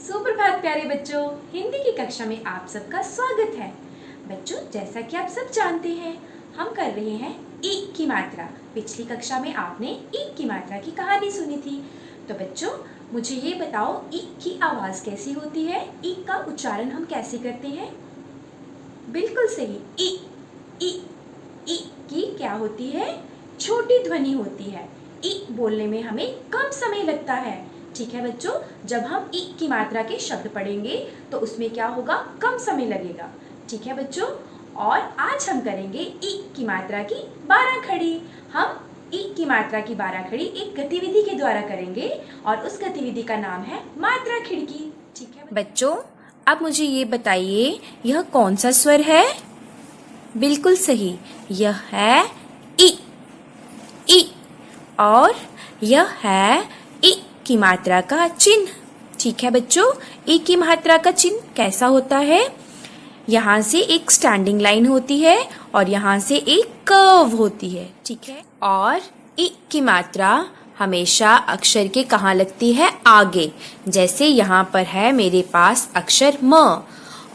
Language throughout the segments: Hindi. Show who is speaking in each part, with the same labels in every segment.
Speaker 1: सुप्रभात प्यारे बच्चों, हिंदी की कक्षा में आप सबका स्वागत है। बच्चों, जैसा कि आप सब जानते हैं, हम कर रहे हैं ई की मात्रा। पिछली कक्षा में आपने ई की मात्रा की कहानी सुनी थी। तो बच्चों, मुझे ये बताओ, ई की आवाज़ कैसी होती है? ई का उच्चारण हम कैसे करते हैं? बिल्कुल सही, ई। ई ई की क्या होती है? छोटी ध्वनि होती है। ई बोलने में हमें कम समय लगता है। ठीक है बच्चों, जब हम ई की मात्रा के शब्द पढ़ेंगे तो उसमें क्या होगा? कम समय लगेगा। ठीक है बच्चों, और आज हम करेंगे ई की मात्रा की 12 खड़ी। हम ई की मात्रा की 12 खड़ी एक गतिविधि के द्वारा करेंगे और उस गतिविधि का नाम है मात्रा खिड़की। ठीक है बच्चों, अब मुझे ये बताइए, यह कौन सा स्वर है? बिल्कुल सही, यह है ई। ई। और यह है ई की मात्रा का चिन्ह। ठीक है बच्चों, ई की मात्रा का चिन्ह कैसा होता है? यहाँ से एक स्टैंडिंग लाइन होती है और यहाँ से एक कर्व होती है। ठीक है, और ई की मात्रा हमेशा अक्षर के कहाँ लगती है? आगे। जैसे यहाँ पर है मेरे पास अक्षर म,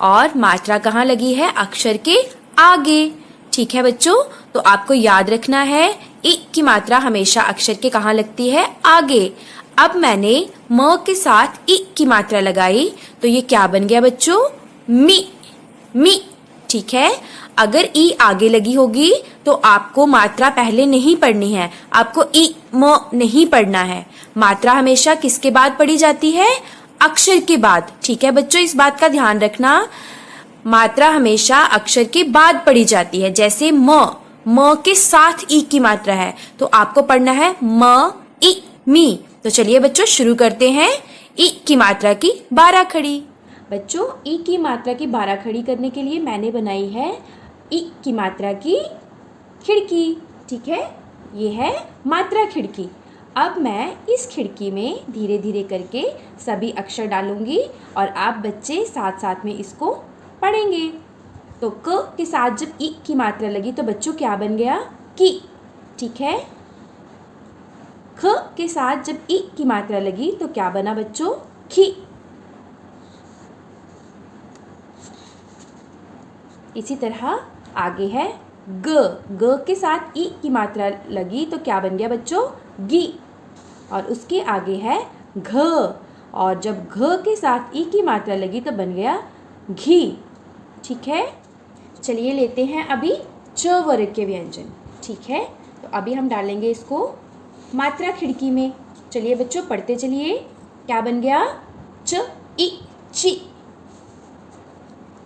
Speaker 1: और मात्रा कहाँ लगी है? अक्षर के आगे। ठीक है बच्चों, तो आपको याद रखना है, ई की मात्रा हमेशा अक्षर के कहाँ लगती है? आगे। अब मैंने म के साथ ई की मात्रा लगाई तो ये क्या बन गया बच्चों? मी। मी। ठीक है, अगर ई आगे लगी होगी तो आपको मात्रा पहले नहीं पढ़नी है, आपको ई म नहीं पढ़ना है। मात्रा हमेशा किसके बाद पढ़ी जाती है? अक्षर के बाद। ठीक है बच्चों, इस बात का ध्यान रखना, मात्रा हमेशा अक्षर के बाद पढ़ी जाती है। जैसे म के साथ ई की मात्रा है तो आपको पढ़ना है म ई मी। तो चलिए बच्चों, शुरू करते हैं ई की मात्रा की 12 खड़ी। बच्चों, ई की मात्रा की 12 खड़ी करने के लिए मैंने बनाई है ई की मात्रा की खिड़की। ठीक है, ये है मात्रा खिड़की। अब मैं इस खिड़की में धीरे धीरे करके सभी अक्षर डालूंगी और आप बच्चे साथ साथ में इसको पढ़ेंगे। तो क के साथ जब ई की मात्रा लगी तो बच्चों क्या बन गया? की। ठीक है, ख के साथ जब ई की मात्रा लगी तो क्या बना बच्चों? खी। इसी तरह आगे है ग के साथ ई की मात्रा लगी तो क्या बन गया बच्चों? गी। और उसके आगे है घ, और जब घ के साथ ई की मात्रा लगी तो बन गया घी। ठीक है, चलिए लेते हैं अभी च वर्ग के व्यंजन। ठीक है, तो अभी हम डालेंगे इसको मात्रा खिड़की में। चलिए बच्चों, पढ़ते चलिए। क्या बन गया? च ई ची।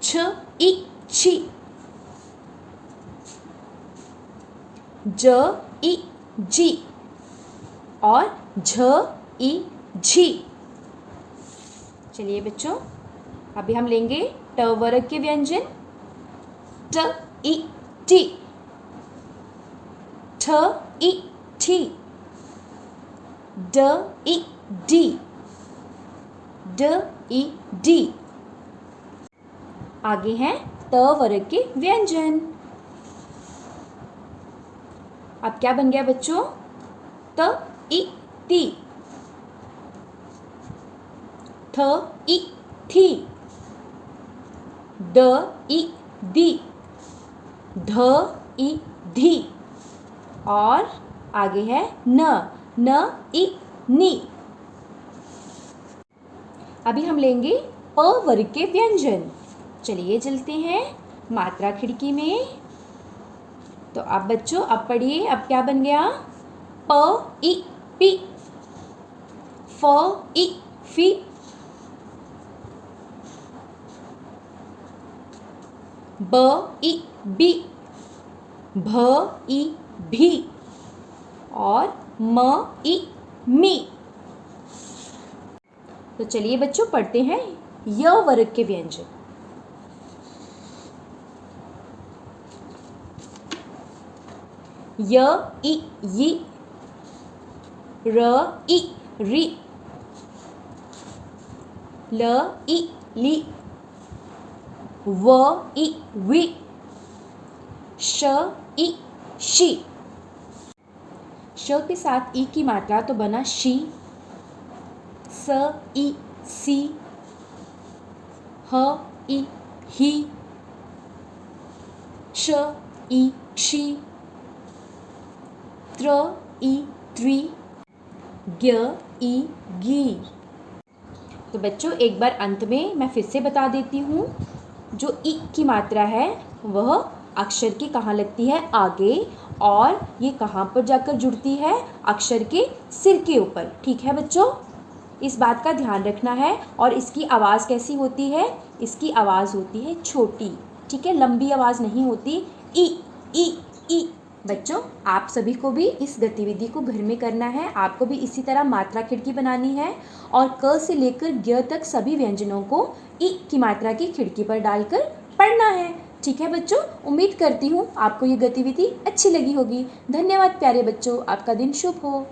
Speaker 1: छ ई छी। ज ई जी। और झ ई झी। चलिए बच्चों, अभी हम लेंगे ट वर्ग के व्यंजन। ट ई टी। ठ ई ठी। ड ई डी। ड ई डी। आगे हैं त वर्ग के व्यंजन। अब क्या बन गया बच्चों? त ई ती। थ ई थी। द ई दी। ध ई धी। और आगे है न ई नी। अभी हम लेंगे प वर्ग के व्यंजन। चलिए चलते हैं मात्रा खिड़की में। तो अब बच्चों, अब पढ़िए, अब क्या बन गया? प ई पी। फ ई फी। ब ई बी। भ ई भी। और म ई मी। तो चलिए बच्चों, पढ़ते हैं य वर्ग के व्यंजन। य ई यी। र ई री। ल ई ली। व ई वी। श ई शी। श के साथ ई की मात्रा तो बना शी। स ई सी। ह इ ही, श इ क्षी, त्र इ त्री, ज्ञ इ गी। तो बच्चों एक बार अंत में मैं फिर से बता देती हूँ, जो इ की मात्रा है वह अक्षर की कहाँ लगती है, आगे, और ये कहाँ पर जाकर जुड़ती है, अक्षर के सिर के ऊपर। ठीक है बच्चों, इस बात का ध्यान रखना है। और इसकी आवाज़ कैसी होती है, इसकी आवाज़ होती है छोटी, ठीक है, लंबी आवाज़ नहीं होती, ई ई ई। बच्चों आप सभी को भी इस गतिविधि को घर में करना है, आपको भी इसी तरह मात्रा खिड़की बनानी है और क से लेकर ज्ञ तक सभी व्यंजनों को ई की मात्रा की खिड़की पर डालकर पढ़ना है। ठीक है बच्चों, उम्मीद करती हूँ आपको ये गतिविधि अच्छी लगी होगी। धन्यवाद प्यारे बच्चों, आपका दिन शुभ हो।